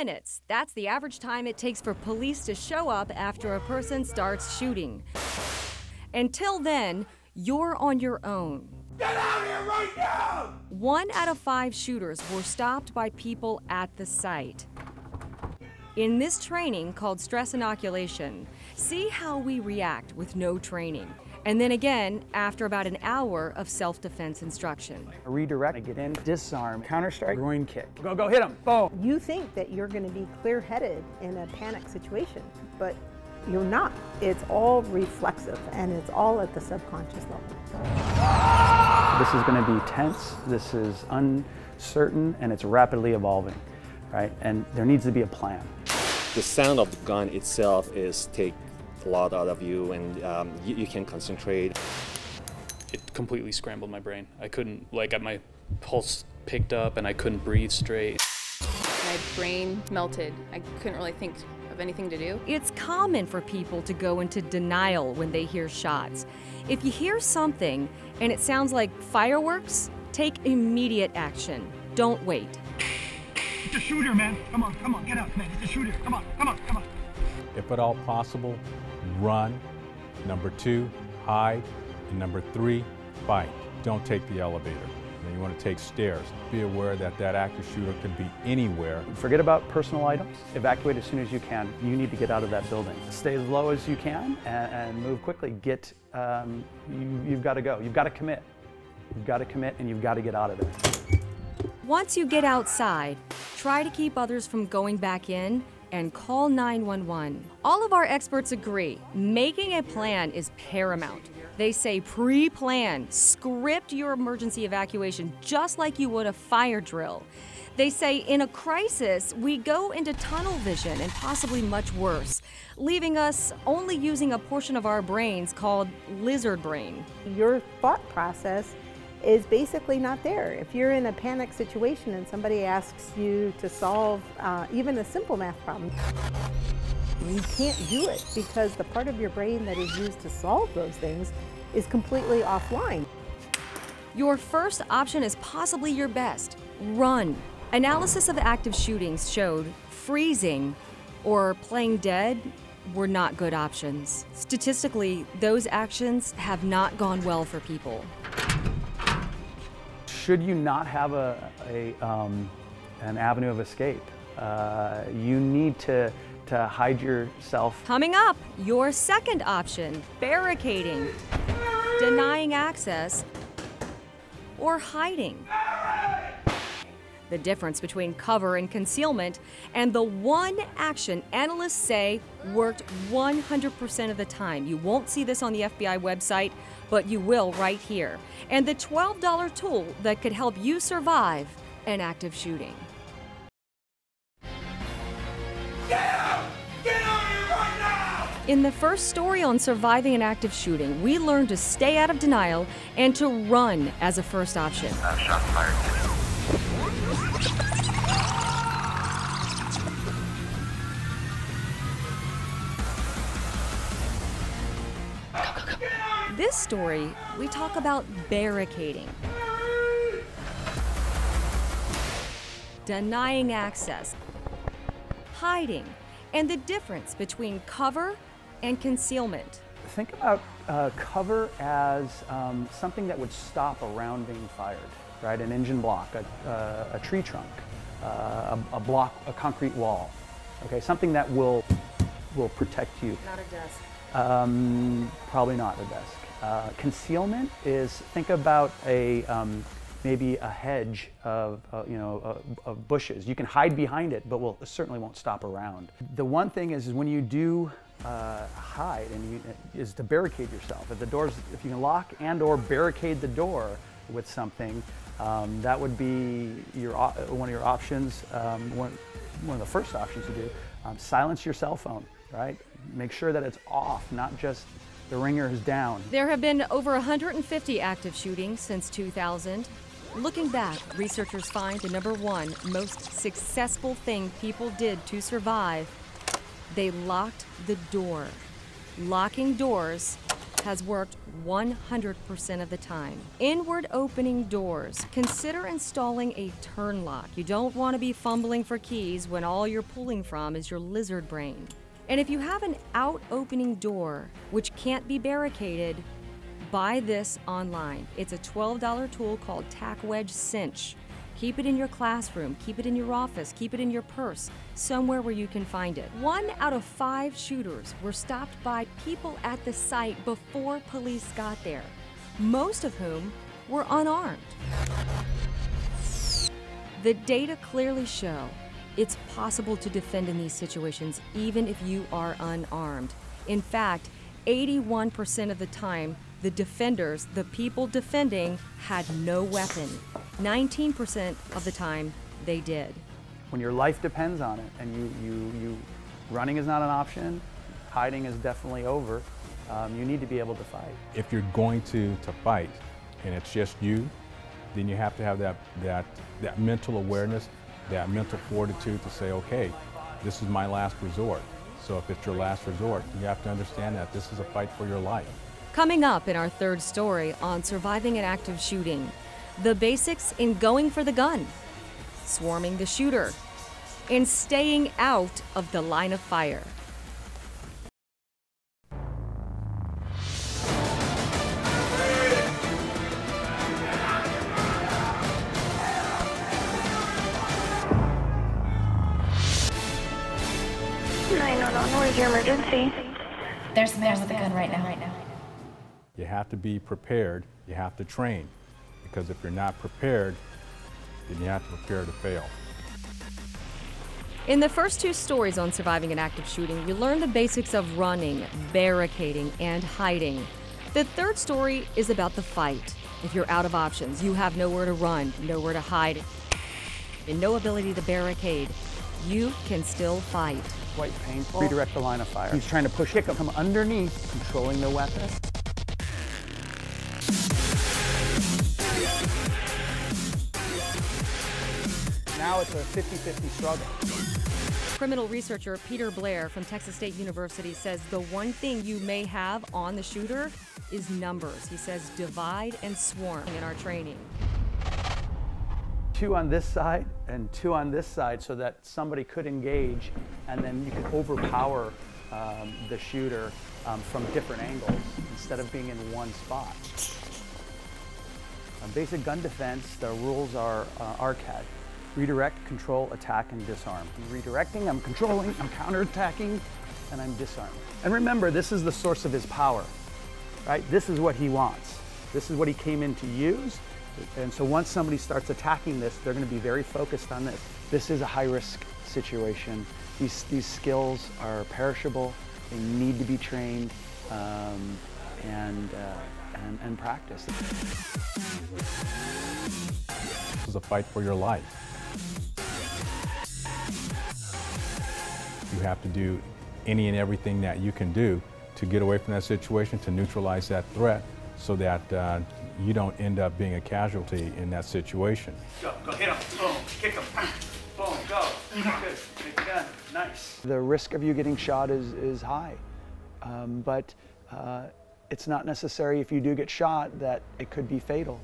minutes. That's the average time it takes for police to show up after a person starts shooting. Until then, you're on your own. Get out here right now! 1 out of 5 shooters were stopped by people at the site. In this training called stress inoculation, see how we react with no training. And then again, after about an hour of self-defense instruction. Redirect, get in, disarm, counter-strike, groin kick. Go, hit him, boom. You think that you're going to be clear-headed in a panic situation, but you're not. It's all reflexive, and it's all at the subconscious level. This is going to be tense, this is uncertain, and it's rapidly evolving, right? And there needs to be a plan. The sound of the gun itself take a lot out of you, and you can concentrate. It completely scrambled my brain. I couldn't, my pulse picked up and I couldn't breathe straight. My brain melted. I couldn't really think of anything to do. It's common for people to go into denial when they hear shots. If you hear something and it sounds like fireworks, take immediate action. Don't wait. It's a shooter, man. Come on, get out, man. It's a shooter. Come on. If at all possible, run. Number 2, hide. And number 3, fight. Don't take the elevator. You want to take stairs. Be aware that that active shooter can be anywhere. Forget about personal items. Evacuate as soon as you can. You need to get out of that building. Stay as low as you can and move quickly. You've got to go. You've got to commit. You've got to commit and you've got to get out of there. Once you get outside, try to keep others from going back in and call 911. All of our experts agree, making a plan is paramount. They say pre-plan, script your emergency evacuation just like you would a fire drill. They say in a crisis, we go into tunnel vision and possibly much worse, leaving us only using a portion of our brains called lizard brain. Your thought process is basically not there. If you're in a panic situation and somebody asks you to solve even a simple math problem, you can't do it because the part of your brain that is used to solve those things is completely offline. Your first option is possibly your best. Run. Analysis of active shootings showed freezing or playing dead were not good options. Statistically, those actions have not gone well for people. Should you not have an avenue of escape, you need to hide yourself. Coming up, your second option, barricading, denying access, or hiding. The difference between cover and concealment, and the one action analysts say worked 100% of the time. You won't see this on the FBI website, but you will right here. And the $12 tool that could help you survive an active shooting. Get out here right now! In the first story on surviving an active shooting, we learned to stay out of denial and to run as a first option. Shots fired. This story, we talk about barricading, denying access, hiding, and the difference between cover and concealment. Think about cover as something that would stop a round being fired, right? An engine block, a tree trunk, a concrete wall, okay? Something that will protect you. Not a desk. Probably not a desk. Concealment is, think about maybe a hedge of bushes. You can hide behind it, but certainly won't stop around. The one thing is when you do hide, is to barricade yourself. If you can lock and/or barricade the door with something, that would be one of your options. One of the first options to do. Silence your cell phone, right? Make sure that it's off, not just the ringer is down. There have been over 150 active shootings since 2000. Looking back, researchers find the #1 most successful thing people did to survive. They locked the door. Locking doors has worked 100% of the time. Inward opening doors. Consider installing a turn lock. You don't want to be fumbling for keys when all you're pulling from is your lizard brain. And if you have an out opening door which can't be barricaded, buy this online. It's a $12 tool called Tack Wedge Cinch. Keep it in your classroom, keep it in your office, keep it in your purse, somewhere where you can find it. 1 out of 5 shooters were stopped by people at the site before police got there, most of whom were unarmed. The data clearly show it's possible to defend in these situations even if you are unarmed. In fact, 81% of the time, the defenders, the people defending, had no weapon. 19% of the time, they did. When your life depends on it, and running is not an option, hiding is definitely over, you need to be able to fight. If you're going to fight and it's just you, then you have to have that mental awareness, that mental fortitude to say, okay, this is my last resort. So if it's your last resort, you have to understand that this is a fight for your life. Coming up in our third story on surviving an active shooting, the basics in going for the gun, swarming the shooter, and staying out of the line of fire. Where's your emergency? There's a man with a gun right now. You have to be prepared, you have to train, because if you're not prepared, then you have to prepare to fail. In the first 2 stories on surviving an active shooting, you learn the basics of running, barricading, and hiding. The third story is about the fight. If you're out of options, you have nowhere to run, nowhere to hide, and no ability to barricade, you can still fight. Quite painful. Redirect the line of fire. He's trying to push it, come underneath, controlling the weapon. Now it's a 50-50 struggle. Criminal researcher Peter Blair from Texas State University says the one thing you may have on the shooter is numbers. He says divide and swarm in our training. 2 on this side and 2 on this side so that somebody could engage, and then you could overpower the shooter from different angles instead of being in one spot. Basic gun defense, the rules are ARCAD. Redirect, control, attack, and disarm. I'm redirecting, I'm controlling, I'm counterattacking, and I'm disarming. And remember, this is the source of his power, right? This is what he wants. This is what he came in to use. And so once somebody starts attacking this, they're going to be very focused on this. This is a high-risk situation. These skills are perishable. They need to be trained and practiced. This is a fight for your life. You have to do any and everything that you can do to get away from that situation, to neutralize that threat, so that you don't end up being a casualty in that situation. Go hit him, boom, kick him, boom, go. Good, make the gun, nice. The risk of you getting shot is high, but it's not necessary if you do get shot that it could be fatal.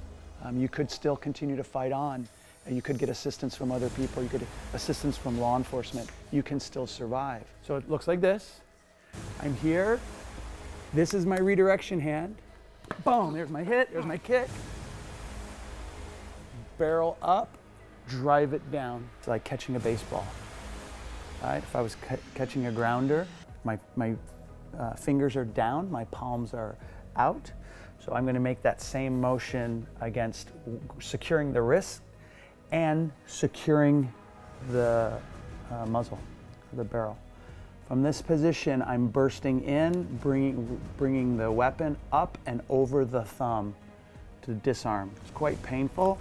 You could still continue to fight on. You could get assistance from other people. You could get assistance from law enforcement. You can still survive. So it looks like this. I'm here. This is my redirection hand. Boom, there's my hit, there's my kick. Barrel up, drive it down. It's like catching a baseball. All right, if I was catching a grounder, my fingers are down, my palms are out. So I'm gonna make that same motion against securing the wrist and securing the muzzle, the barrel. From this position, I'm bursting in, bringing the weapon up and over the thumb to disarm. It's quite painful.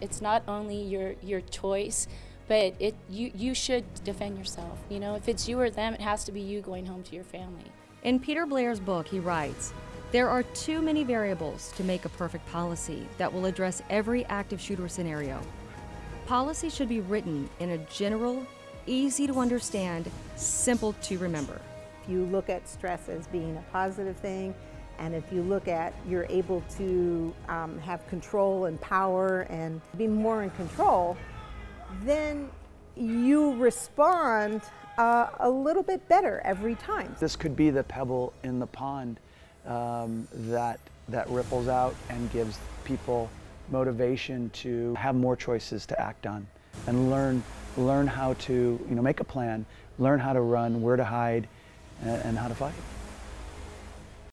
It's not only your choice, but you should defend yourself. You know, if it's you or them, it has to be you going home to your family. In Peter Blair's book, he writes, there are too many variables to make a perfect policy that will address every active shooter scenario. Policy should be written in a general, easy to understand, simple to remember. If you look at stress as being a positive thing And if you look at, you're able to have control and power and be more in control, then you respond a little bit better every time. This could be the pebble in the pond that ripples out and gives people motivation to have more choices to act on and learn how to make a plan, learn how to run, where to hide, and how to fight.